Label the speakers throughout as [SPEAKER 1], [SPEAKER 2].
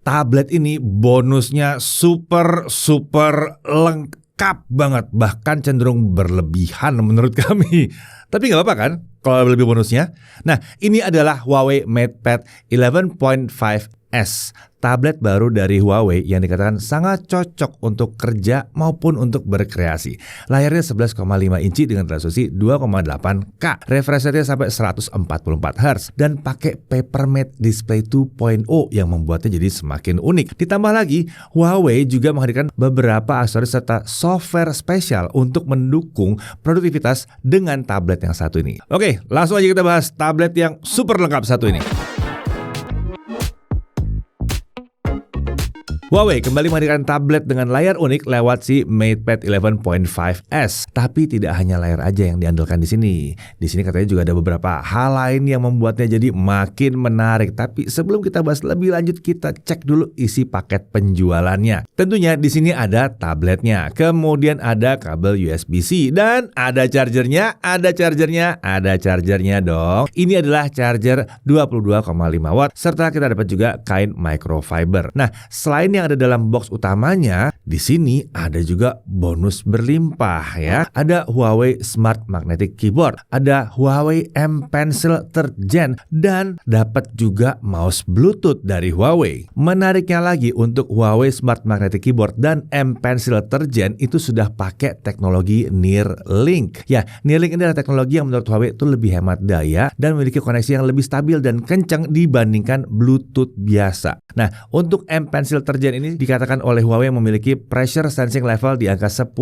[SPEAKER 1] tablet ini bonusnya super lengkap banget, bahkan cenderung berlebihan menurut kami. Tapi nggak apa-apa kan kalau lebih bonusnya. Nah, ini adalah Huawei MatePad 11.5S, tablet baru dari Huawei yang dikatakan sangat cocok untuk kerja maupun untuk berkreasi. Layarnya 11,5 inci dengan resolusi 2,8K, refresh rate sampai 144 Hz, dan pakai Papermate Display 2.0 yang membuatnya jadi semakin unik. Ditambah lagi, Huawei juga menghadirkan beberapa aksesoris serta software spesial untuk mendukung produktivitas dengan tablet yang satu ini. Oke, langsung aja kita bahas tablet yang super lengkap satu ini. Huawei kembali menghadirkan tablet dengan layar unik lewat si MatePad 11.5S. Tapi tidak hanya layar aja yang diandalkan di sini. Di sini katanya juga ada beberapa hal lain yang membuatnya jadi makin menarik. Tapi sebelum kita bahas lebih lanjut, kita cek dulu isi paket penjualannya. Tentunya di sini ada tabletnya, kemudian ada kabel USB-C, dan ada chargernya dong. Ini adalah charger 22,5 watt, serta kita dapat juga kain microfiber. Nah, selain yang ada dalam box utamanya, di sini ada juga bonus berlimpah ya. Ada Huawei Smart Magnetic Keyboard, ada Huawei M Pencil 3rd Gen, dan dapat juga mouse Bluetooth dari Huawei. Menariknya lagi, untuk Huawei Smart Magnetic Keyboard dan M Pencil 3rd Gen itu sudah pakai teknologi Neuralink. Ya, Neuralink ini adalah teknologi yang menurut Huawei itu lebih hemat daya dan memiliki koneksi yang lebih stabil dan kencang dibandingkan Bluetooth biasa. Nah, untuk M Pencil 3rd Gen ini dikatakan oleh Huawei memiliki pressure sensing level di angka 10.000.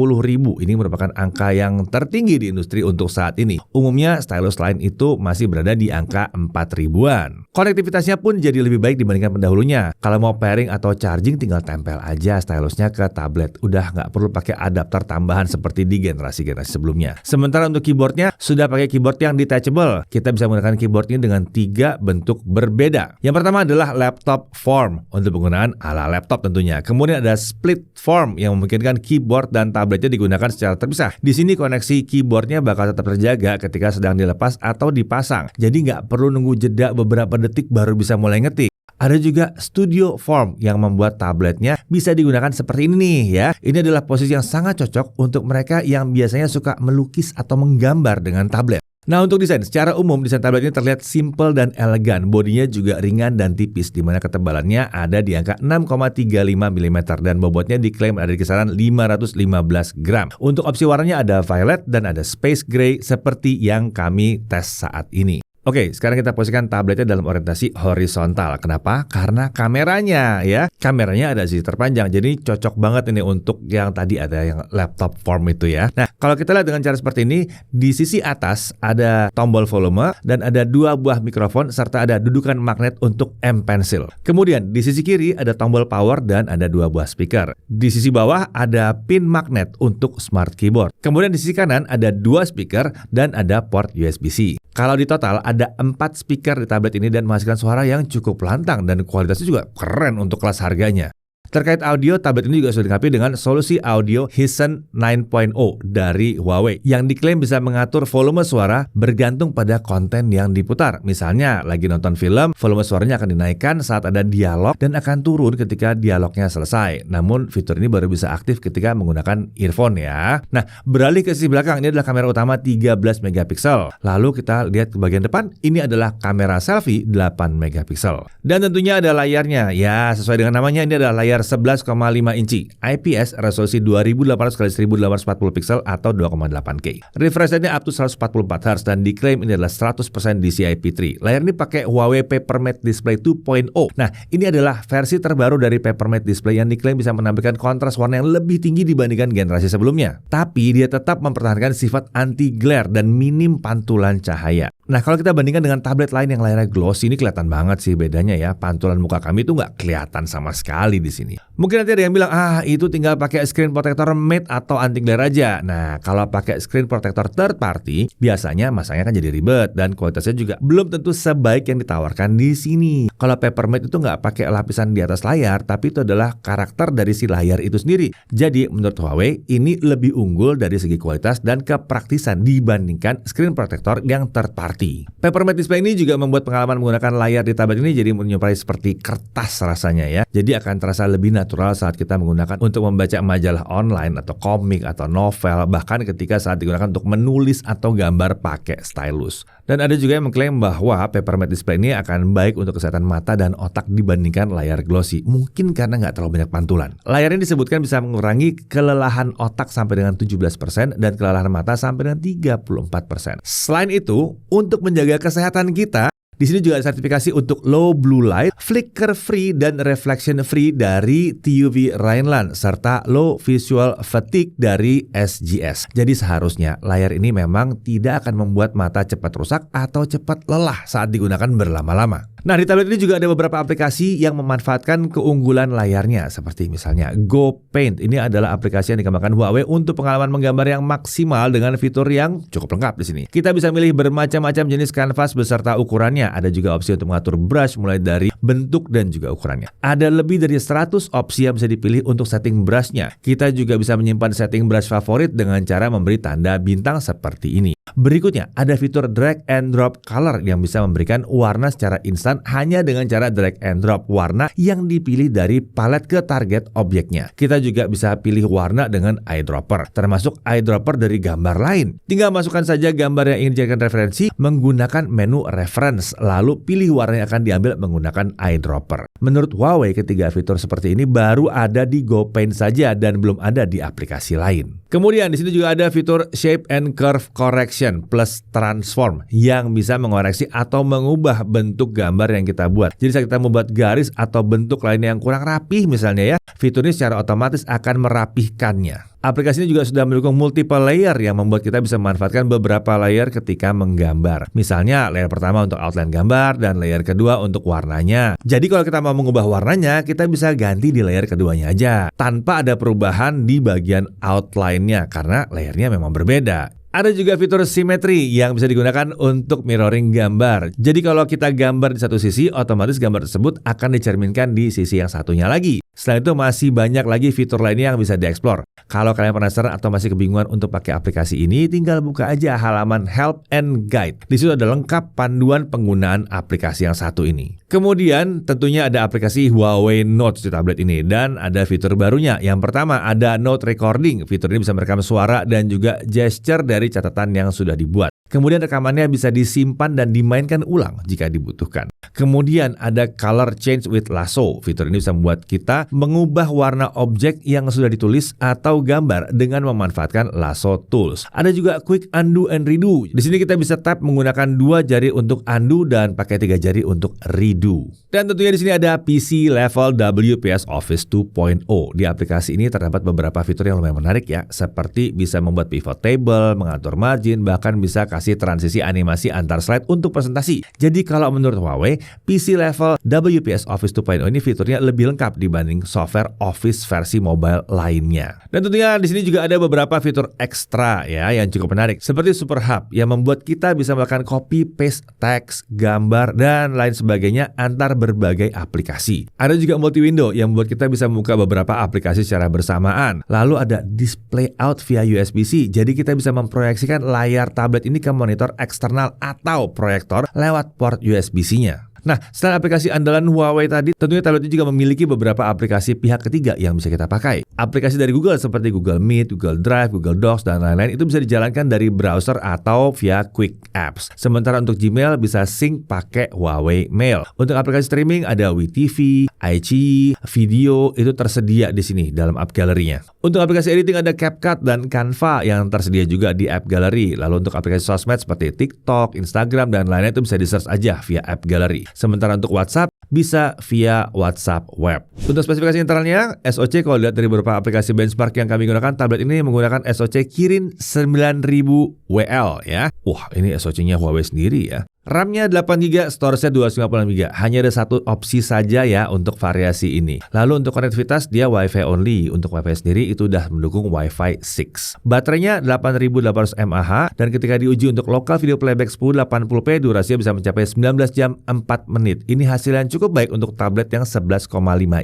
[SPEAKER 1] Ini merupakan angka yang tertinggi di industri untuk saat ini. Umumnya stylus lain itu masih berada di angka 4.000-an. Konektivitasnya pun jadi lebih baik dibandingkan pendahulunya. Kalau mau pairing atau charging, tinggal tempel aja stylusnya ke tablet. Udah nggak perlu pakai adapter tambahan seperti di generasi-generasi sebelumnya. Sementara untuk keyboardnya sudah pakai keyboard yang detachable. Kita bisa menggunakan keyboard ini dengan 3 bentuk berbeda. Yang pertama adalah laptop form untuk penggunaan ala laptop tentunya. Kemudian ada split form yang memungkinkan keyboard dan tabletnya digunakan secara terpisah. Di sini koneksi keyboardnya bakal tetap terjaga ketika sedang dilepas atau dipasang. Jadi nggak perlu nunggu jeda beberapa detik baru bisa mulai ngetik. Ada juga studio form yang membuat tabletnya bisa digunakan seperti ini nih ya. Ini adalah posisi yang sangat cocok untuk mereka yang biasanya suka melukis atau menggambar dengan tablet. Nah, untuk desain, secara umum desain tablet ini terlihat simple dan elegan. Bodinya juga ringan dan tipis, di mana ketebalannya ada di angka 6,35 mm dan bobotnya diklaim ada di kisaran 515 gram. Untuk opsi warnanya ada violet dan ada space gray seperti yang kami tes saat ini. Oke, sekarang kita posisikan tabletnya dalam orientasi horizontal. Kenapa? Karena kameranya ya. Kameranya ada sisi terpanjang. Jadi cocok banget ini untuk yang tadi ada yang laptop form itu ya. Nah, kalau kita lihat dengan cara seperti ini, di sisi atas ada tombol volume dan ada 2 buah mikrofon serta ada dudukan magnet untuk M Pencil. Kemudian di sisi kiri ada tombol power dan ada 2 buah speaker. Di sisi bawah ada pin magnet untuk smart keyboard. Kemudian di sisi kanan ada 2 speaker dan ada port USB-C. Kalau di total ada 4 speaker di tablet ini dan menghasilkan suara yang cukup lantang dan kualitasnya juga keren untuk kelas harganya. Terkait audio, tablet ini juga sudah dilengkapi dengan solusi audio Hisense 9.0 dari Huawei yang diklaim bisa mengatur volume suara bergantung pada konten yang diputar. Misalnya lagi nonton film, volume suaranya akan dinaikkan saat ada dialog dan akan turun ketika dialognya selesai. Namun fitur ini baru bisa aktif ketika menggunakan earphone ya. Nah, beralih ke sisi belakang, ini adalah kamera utama 13 megapiksel. Lalu kita lihat ke bagian depan, ini adalah kamera selfie 8 megapiksel. Dan tentunya ada layarnya. Ya, sesuai dengan namanya, ini adalah layar 11,5 inci IPS resolusi 2800x1840 pixel atau 2,8K. Refresh rate-nya up to 144 Hz dan diklaim ini adalah 100% DCI-P3. Layar ini pakai Huawei Papermate Display 2.0. Nah, ini adalah versi terbaru dari Papermate Display yang diklaim bisa menampilkan kontras warna yang lebih tinggi dibandingkan generasi sebelumnya. Tapi dia tetap mempertahankan sifat anti-glare dan minim pantulan cahaya. Nah, kalau kita bandingkan dengan tablet lain yang layarnya glossy, ini kelihatan banget sih bedanya ya. Pantulan muka kami itu nggak kelihatan sama sekali di sini. Mungkin nanti ada yang bilang, itu tinggal pakai screen protector Mate atau anti glare aja. Nah, kalau pakai screen protector third party, biasanya masangnya kan jadi ribet dan kualitasnya juga belum tentu sebaik yang ditawarkan di sini. Kalau Papermate itu nggak pakai lapisan di atas layar, tapi itu adalah karakter dari si layar itu sendiri. Jadi, menurut Huawei, ini lebih unggul dari segi kualitas dan kepraktisan dibandingkan screen protector yang third party. QWERTY. Papermate display ini juga membuat pengalaman menggunakan layar di tablet ini jadi menyerupai seperti kertas rasanya ya. Jadi akan terasa lebih natural saat kita menggunakan untuk membaca majalah online atau komik atau novel, bahkan ketika saat digunakan untuk menulis atau gambar pakai stylus. Dan ada juga yang mengklaim bahwa Papermate display ini akan baik untuk kesehatan mata dan otak dibandingkan layar glossy. Mungkin karena nggak terlalu banyak pantulan. Layar ini disebutkan bisa mengurangi kelelahan otak sampai dengan 17% dan kelelahan mata sampai dengan 34%. Selain itu, untuk menjaga kesehatan kita, di sini juga ada sertifikasi untuk low blue light, flicker free dan reflection free dari TUV Rheinland serta low visual fatigue dari SGS. Jadi seharusnya layar ini memang tidak akan membuat mata cepat rusak atau cepat lelah saat digunakan berlama-lama. Nah, di tablet ini juga ada beberapa aplikasi yang memanfaatkan keunggulan layarnya, seperti misalnya GoPaint. Ini adalah aplikasi yang dikembangkan Huawei untuk pengalaman menggambar yang maksimal dengan fitur yang cukup lengkap di sini. Kita bisa milih bermacam-macam jenis kanvas beserta ukurannya. Ada juga opsi untuk mengatur brush mulai dari bentuk dan juga ukurannya. Ada lebih dari 100 opsi yang bisa dipilih untuk setting brushnya. Kita juga bisa menyimpan setting brush favorit dengan cara memberi tanda bintang seperti ini. Berikutnya, ada fitur drag and drop color yang bisa memberikan warna secara instan hanya dengan cara drag and drop warna yang dipilih dari palet ke target objeknya. Kita juga bisa pilih warna dengan eyedropper, termasuk eyedropper dari gambar lain. Tinggal masukkan saja gambar yang ingin dijadikan referensi menggunakan menu reference, lalu pilih warna yang akan diambil menggunakan eyedropper. Menurut Huawei, ketiga fitur seperti ini baru ada di GoPaint saja dan belum ada di aplikasi lain. Kemudian di sini juga ada fitur Shape and Curve Correction plus Transform yang bisa mengoreksi atau mengubah bentuk gambar yang kita buat. Jadi saat kita membuat garis atau bentuk lainnya yang kurang rapih misalnya ya, fitur ini secara otomatis akan merapihkannya. Aplikasi ini juga sudah mendukung multiple layer yang membuat kita bisa memanfaatkan beberapa layer ketika menggambar. Misalnya layer pertama untuk outline gambar dan layer kedua untuk warnanya. Jadi kalau kita mau mengubah warnanya, kita bisa ganti di layer keduanya aja tanpa ada perubahan di bagian outline-nya karena layernya memang berbeda. Ada juga fitur simetri yang bisa digunakan untuk mirroring gambar. Jadi kalau kita gambar di satu sisi, otomatis gambar tersebut akan dicerminkan di sisi yang satunya lagi. Selain itu masih banyak lagi fitur lainnya yang bisa dieksplor. Kalau kalian penasaran atau masih kebingungan untuk pakai aplikasi ini, tinggal buka aja halaman Help and Guide. Di situ ada lengkap panduan penggunaan aplikasi yang satu ini. Kemudian tentunya ada aplikasi Huawei Notes di tablet ini dan ada fitur barunya. Yang pertama ada Note Recording. Fitur ini bisa merekam suara dan juga gesture dari catatan yang sudah dibuat. Kemudian rekamannya bisa disimpan dan dimainkan ulang jika dibutuhkan. Kemudian ada Color Change with Lasso. Fitur ini bisa membuat kita mengubah warna objek yang sudah ditulis atau gambar dengan memanfaatkan Lasso Tools. Ada juga Quick Undo and Redo. Di sini kita bisa tap menggunakan 2 jari untuk undo dan pakai 3 jari untuk redo. Dan tentunya di sini ada PC level WPS Office 2.0. Di aplikasi ini terdapat beberapa fitur yang lumayan menarik ya, seperti bisa membuat pivot table, mengatur margin, bahkan bisa kasih transisi animasi antar slide untuk presentasi. Jadi kalau menurut Huawei, PC level WPS Office 2.0 ini fiturnya lebih lengkap dibanding software Office versi mobile lainnya. Dan tentunya di sini juga ada beberapa fitur ekstra ya yang cukup menarik, seperti Super Hub yang membuat kita bisa melakukan copy paste teks, gambar dan lain sebagainya antar berbagai aplikasi. Ada juga multi window yang membuat kita bisa membuka beberapa aplikasi secara bersamaan. Lalu ada display out via USB-C. Jadi kita bisa memproyeksikan layar tablet ini ke monitor eksternal atau proyektor lewat port USB-C-nya. Nah, selain aplikasi andalan Huawei tadi, tentunya tablet ini juga memiliki beberapa aplikasi pihak ketiga yang bisa kita pakai. Aplikasi dari Google seperti Google Meet, Google Drive, Google Docs, dan lain-lain itu bisa dijalankan dari browser atau via Quick Apps. Sementara untuk Gmail bisa sync pakai Huawei Mail. Untuk aplikasi streaming ada WeTV, iQIYI, video itu tersedia di sini dalam app gallery-nya. Untuk aplikasi editing ada CapCut dan Canva yang tersedia juga di app gallery. Lalu untuk aplikasi sosmed seperti TikTok, Instagram, dan lainnya itu bisa di-search aja via app gallery. Sementara untuk WhatsApp bisa via WhatsApp web. Untuk spesifikasi internalnya, SoC kalau dilihat dari beberapa aplikasi benchmark yang kami gunakan, tablet ini menggunakan SoC Kirin 9000WL ya. Wah, ini SoC-nya Huawei sendiri ya. RAM-nya 8GB, storage-nya 256GB. Hanya ada satu opsi saja ya untuk variasi ini. Lalu untuk konektivitas dia Wi-Fi only. Untuk Wi-Fi sendiri itu udah mendukung Wi-Fi 6. Baterainya 8800 mAh dan ketika diuji untuk lokal video playback 1080p durasinya bisa mencapai 19 jam 4 menit. Ini hasil yang cukup baik untuk tablet yang 11,5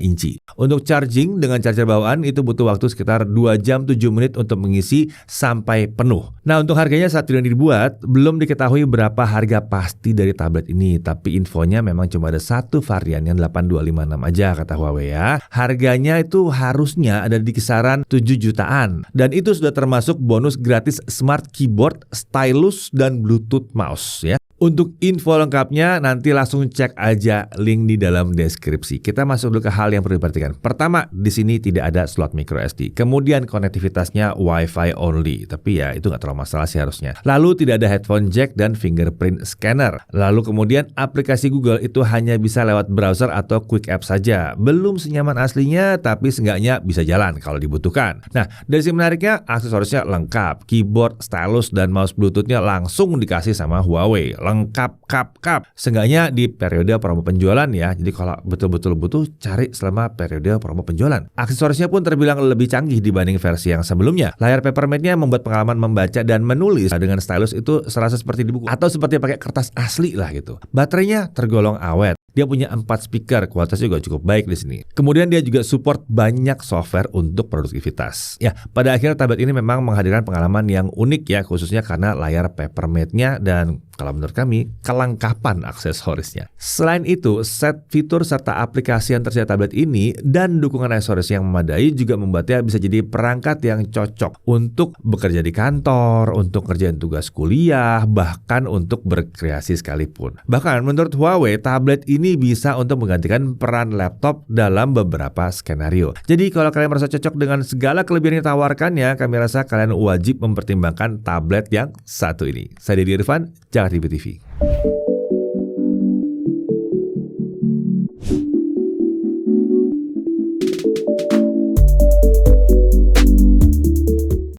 [SPEAKER 1] inci. Untuk charging dengan charger bawaan itu butuh waktu sekitar 2 jam 7 menit untuk mengisi sampai penuh. Nah, untuk harganya saat video ini dibuat, belum diketahui berapa harga pasti dari tablet ini, tapi infonya memang cuma ada satu varian yang 8256 aja kata Huawei ya. Harganya itu harusnya ada di kisaran 7 jutaan. Dan itu sudah termasuk bonus gratis smart keyboard, stylus, dan Bluetooth mouse ya. Untuk info lengkapnya nanti langsung cek aja link di dalam deskripsi. Kita masuk dulu ke hal yang perlu diperhatikan. Pertama, di sini tidak ada slot micro SD. Kemudian konektivitasnya Wi-Fi only. Tapi ya itu nggak terlalu masalah sih harusnya. Lalu tidak ada headphone jack dan fingerprint scanner. Lalu kemudian aplikasi Google itu hanya bisa lewat browser atau quick app saja. Belum senyaman aslinya tapi seenggaknya bisa jalan kalau dibutuhkan. Nah, dari sisi menariknya aksesorisnya lengkap. Keyboard, stylus, dan mouse Bluetooth-nya langsung dikasih sama Huawei. Lengkap, kap. Seenggaknya di periode promo penjualan ya. Jadi kalau betul-betul butuh, cari selama periode promo penjualan. Aksesorisnya pun terbilang lebih canggih dibanding versi yang sebelumnya. Layar papermate-nya membuat pengalaman membaca dan menulis dengan stylus itu serasa seperti di buku atau seperti pakai kertas asli lah gitu. Baterainya tergolong awet. Dia punya 4 speaker, kualitasnya juga cukup baik di sini. Kemudian dia juga support banyak software untuk produktivitas. Ya, pada akhirnya tablet ini memang menghadirkan pengalaman yang unik ya, khususnya karena layar papermate-nya dan kalau menurut kami, kelengkapan aksesorisnya. Selain itu, set fitur serta aplikasi yang tersedia tablet ini dan dukungan aksesoris yang memadai juga membuatnya bisa jadi perangkat yang cocok untuk bekerja di kantor, untuk kerjaan tugas kuliah, bahkan untuk berkreasi sekalipun. Bahkan menurut Huawei, tablet ini bisa untuk menggantikan peran laptop dalam beberapa skenario. Jadi kalau kalian merasa cocok dengan segala kelebihan yang ditawarkan ya, kami rasa kalian wajib mempertimbangkan tablet yang satu ini. Saya Deddy Irfan, Jakarta TV.